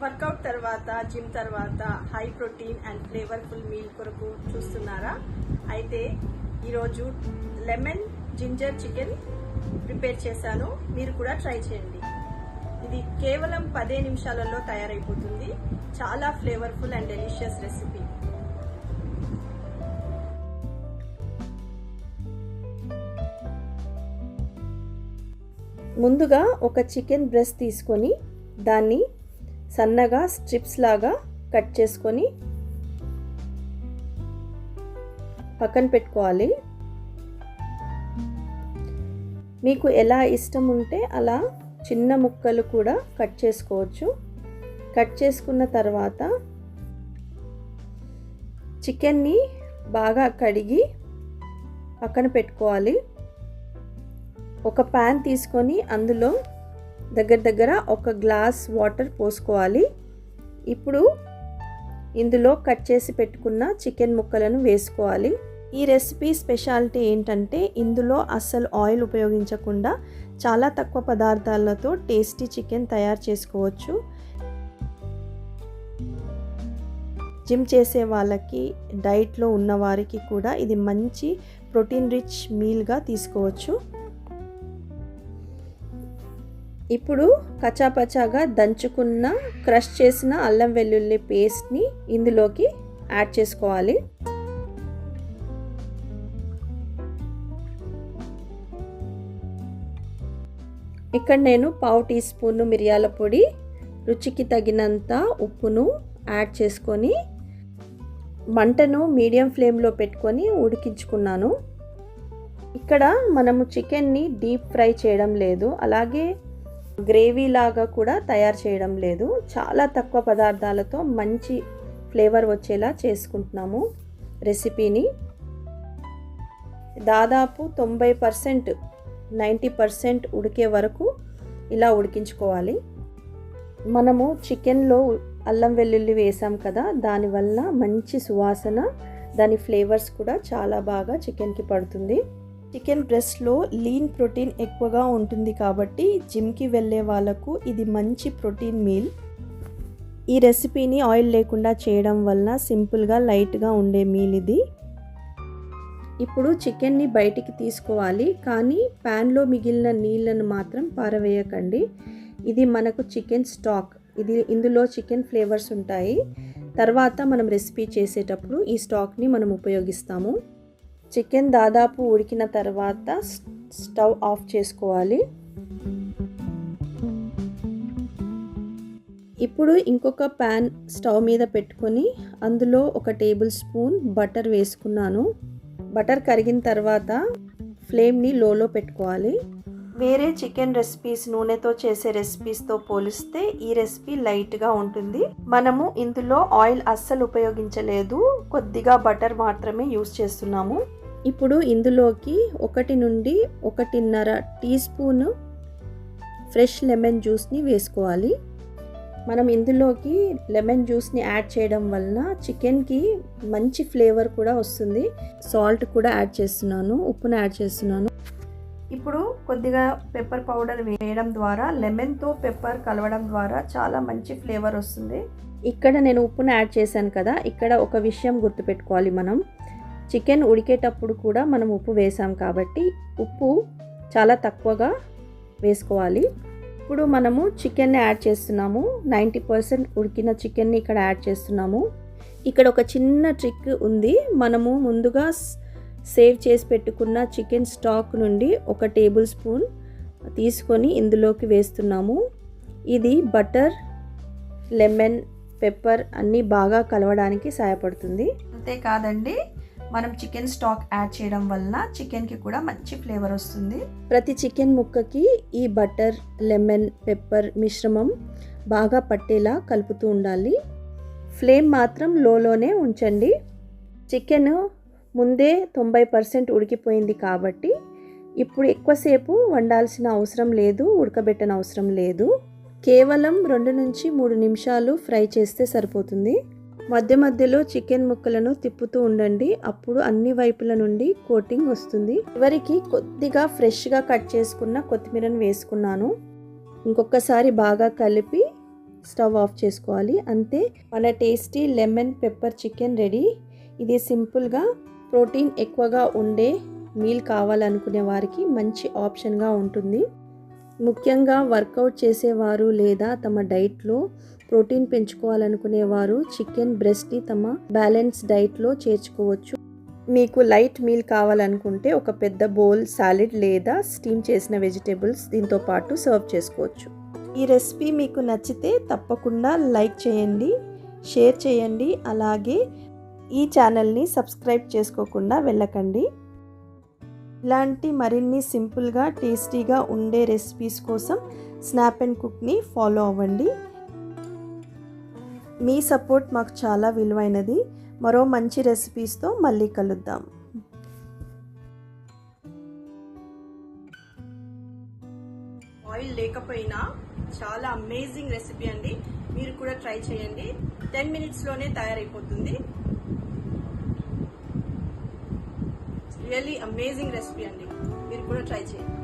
Work out తర్వాత gym తర్వాత high protein and flavourful meal కొరకు చూస్తున్నారా? అయితే ఈరోజు లెమన్ జింజర్ చికెన్ ప్రిపేర్ చేశాను. మీరు కూడా ట్రై చేయండి. ఇది కేవలం 10 నిమిషాలలో తయారైపోతుంది. చాలా ఫ్లేవర్ఫుల్ అండ్ డెలిషియస్ రెసిపీ. ముందుగా ఒక చికెన్ బ్రెస్ట్ తీసుకొని దాన్ని సన్నగా స్ట్రిప్స్ లాగా కట్ చేసుకొని పక్కన పెట్టుకోవాలి. మీకు ఎలా ఇష్టం ఉంటే అలా చిన్న ముక్కలు కూడా కట్ చేసుకోవచ్చు. కట్ చేసుకున్న తర్వాత చికెన్ని బాగా కడిగి పక్కన పెట్టుకోవాలి. ఒక ప్యాన్ తీసుకొని అందులో దగ్గర ఒక గ్లాస్ వాటర్ పోసుకోవాలి. ఇప్పుడు ఇందులో కట్ చేసి పెట్టుకున్న చికెన్ ముక్కలను వేసుకోవాలి. ఈ రెసిపీ స్పెషాలిటీ ఏంటంటే ఇందులో అస్సలు ఆయిల్ ఉపయోగించకుండా చాలా తక్కువ పదార్థాలతో టేస్టీ చికెన్ తయారు చేసుకోవచ్చు. జిమ్ చేసే వాళ్ళకి, డైట్లో ఉన్న వారికి కూడా ఇది మంచి ప్రోటీన్ రిచ్ మీల్గా తీసుకోవచ్చు. ఇప్పుడు కచ్చాపచ్చాగా దంచుకున్న క్రష్ చేసిన అల్లం వెల్లుల్లి పేస్ట్ని ఇందులోకి యాడ్ చేసుకోవాలి. ఇక్కడ నేను 1/2 టీ స్పూన్ మిరియాల పొడి, రుచికి తగినంత ఉప్పును యాడ్ చేసుకొని మంటను మీడియం ఫ్లేమ్లో పెట్టుకొని ఉడికించుకున్నాను. ఇక్కడ మనము చికెన్ని డీప్ ఫ్రై చేయడం లేదు, అలాగే గ్రేవీ లాగా కూడా తయారు చేయడం లేదు. చాలా తక్కువ పదార్థాలతో మంచి ఫ్లేవర్ వచ్చేలా చేసుకుంటున్నాము రెసిపీని. దాదాపు 90% 90% ఉడికే వరకు ఇలా ఉడికించుకోవాలి. మనము చికెన్లో అల్లం వెల్లుల్లి వేసాం కదా, దానివల్ల మంచి సువాసన, దాని ఫ్లేవర్స్ కూడా చాలా బాగా చికెన్కి పడుతుంది. చికెన్ బ్రెస్ట్లో లీన్ ప్రోటీన్ ఎక్కువగా ఉంటుంది కాబట్టి జిమ్కి వెళ్ళే వాళ్ళకు ఇది మంచి ప్రోటీన్ మీల్. ఈ రెసిపీని ఆయిల్ లేకుండా చేయడం వల్ల సింపుల్గా లైట్గా ఉండే మీల్ ఇది. ఇప్పుడు చికెన్ని బయటికి తీసుకోవాలి, కానీ ప్యాన్లో మిగిలిన నీళ్ళను మాత్రం పారవేయకండి. ఇది మనకు చికెన్ స్టాక్. ఇందులో చికెన్ ఫ్లేవర్స్ ఉంటాయి. తర్వాత మనం రెసిపీ చేసేటప్పుడు ఈ స్టాక్ని మనం ఉపయోగిస్తాము. చికెన్ దాదాపు ఉడికిన తర్వాత స్టవ్ ఆఫ్ చేసుకోవాలి. ఇప్పుడు ఇంకొక ప్యాన్ స్టవ్ మీద పెట్టుకొని అందులో 1 టేబుల్ స్పూన్ బటర్ వేసుకున్నాను. బటర్ కరిగిన తర్వాత ఫ్లేమ్ని లోలో పెట్టుకోవాలి. వేరే చికెన్ రెసిపీస్, నూనెతో చేసే రెసిపీస్తో పోలిస్తే ఈ రెసిపీ లైట్గా ఉంటుంది. మనము ఇందులో ఆయిల్ అస్సలు ఉపయోగించలేదు, కొద్దిగా బటర్ మాత్రమే యూస్ చేస్తున్నాము. ఇప్పుడు ఇందులోకి 1 నుండి 1.5 టీ స్పూన్ ఫ్రెష్ లెమన్ జ్యూస్ని వేసుకోవాలి. మనం ఇందులోకి లెమన్ జ్యూస్ని యాడ్ చేయడం వలన చికెన్కి మంచి ఫ్లేవర్ కూడా వస్తుంది. సాల్ట్ కూడా యాడ్ చేస్తున్నాను, ఉప్పును యాడ్ చేస్తున్నాను. ఇప్పుడు కొద్దిగా పెప్పర్ పౌడర్ వేయడం ద్వారా, లెమన్తో పెప్పర్ కలవడం ద్వారా చాలా మంచి ఫ్లేవర్ వస్తుంది. ఇక్కడ నేను ఉప్పును యాడ్ చేశాను కదా, ఇక్కడ ఒక విషయం గుర్తుపెట్టుకోవాలి. మనం చికెన్ ఉడికేటప్పుడు కూడా మనం ఉప్పు వేసాం కాబట్టి ఉప్పు చాలా తక్కువగా వేసుకోవాలి. ఇప్పుడు మనము చికెన్ని యాడ్ చేస్తున్నాము. 90% ఉడికిన చికెన్ని ఇక్కడ యాడ్ చేస్తున్నాము. ఇక్కడ ఒక చిన్న ట్రిక్ ఉంది. మనము ముందుగా సేవ్ చేసి పెట్టుకున్న చికెన్ స్టాక్ నుండి 1 టేబుల్ స్పూన్ తీసుకొని ఇందులోకి వేస్తున్నాము. ఇది బటర్, లెమన్, పెప్పర్ అన్నీ బాగా కలవడానికి సహాయపడుతుంది. అంతేకాదండి, మనం చికెన్ స్టాక్ యాడ్ చేయడం వల్ల చికెన్కి కూడా మంచి ఫ్లేవర్ వస్తుంది. ప్రతి చికెన్ ముక్కకి ఈ బటర్, లెమన్, పెప్పర్ మిశ్రమం బాగా పట్టేలా కలుపుతూ ఉండాలి. ఫ్లేమ్ మాత్రం లోలోనే ఉంచండి. చికెన్ ముందే 90% ఉడికిపోయింది కాబట్టి ఇప్పుడు ఎక్కువసేపు వండాల్సిన అవసరం లేదు, ఉడకబెట్టని అవసరం లేదు. కేవలం 2 నుంచి 3 నిమిషాలు ఫ్రై చేస్తే సరిపోతుంది. మధ్య మధ్యలో చికెన్ ముక్కలను తిప్పుతూ ఉండండి, అప్పుడు అన్ని వైపుల నుండి కోటింగ్ వస్తుంది. చివరికి కొద్దిగా ఫ్రెష్గా కట్ చేసుకున్న కొత్తిమీరను వేసుకున్నాను. ఇంకొకసారి బాగా కలిపి స్టవ్ ఆఫ్ చేసుకోవాలి. అంతే, మన tasty lemon pepper chicken ready. ఇది సింపుల్గా ప్రోటీన్ ఎక్కువగా ఉండే మీల్ కావాలనుకునే వారికి మంచి ఆప్షన్గా ఉంటుంది. ముఖ్యంగా వర్కౌట్ చేసేవారు లేదా తమ డైట్లో ప్రోటీన్ పెంచుకోవాలనుకునేవారు చికెన్ బ్రెస్ట్ని తమ బ్యాలెన్స్ డైట్లో చేర్చుకోవచ్చు. మీకు లైట్ మీల్ కావాలనుకుంటే ఒక పెద్ద బౌల్ సాలెడ్ లేదా స్టీమ్ చేసిన వెజిటేబుల్స్ దీంతో పాటు సర్వ్ చేసుకోవచ్చు. ఈ రెసిపీ మీకు నచ్చితే తప్పకుండా లైక్ చేయండి, షేర్ చేయండి. అలాగే ఈ ఛానల్ని సబ్స్క్రైబ్ చేసుకోకుండా వెళ్ళకండి. ఇలాంటి మరిన్ని సింపుల్గా టేస్టీగా ఉండే రెసిపీస్ కోసం స్నాప్ అండ్ కుక్ని ఫాలో అవ్వండి. మీ సపోర్ట్ మాకు చాలా విలువైనది. మరో మంచి రెసిపీస్తో మళ్ళీ కలుద్దాం. ఆయిల్ లేకపోయినా చాలా అమేజింగ్ రెసిపీ అండి. మీరు కూడా ట్రై చేయండి. 10 మినిట్స్లోనే తయారైపోతుంది. రియల్లీ అమేజింగ్ రెసిపీ అండి. మీరు కూడా ట్రై చేయండి.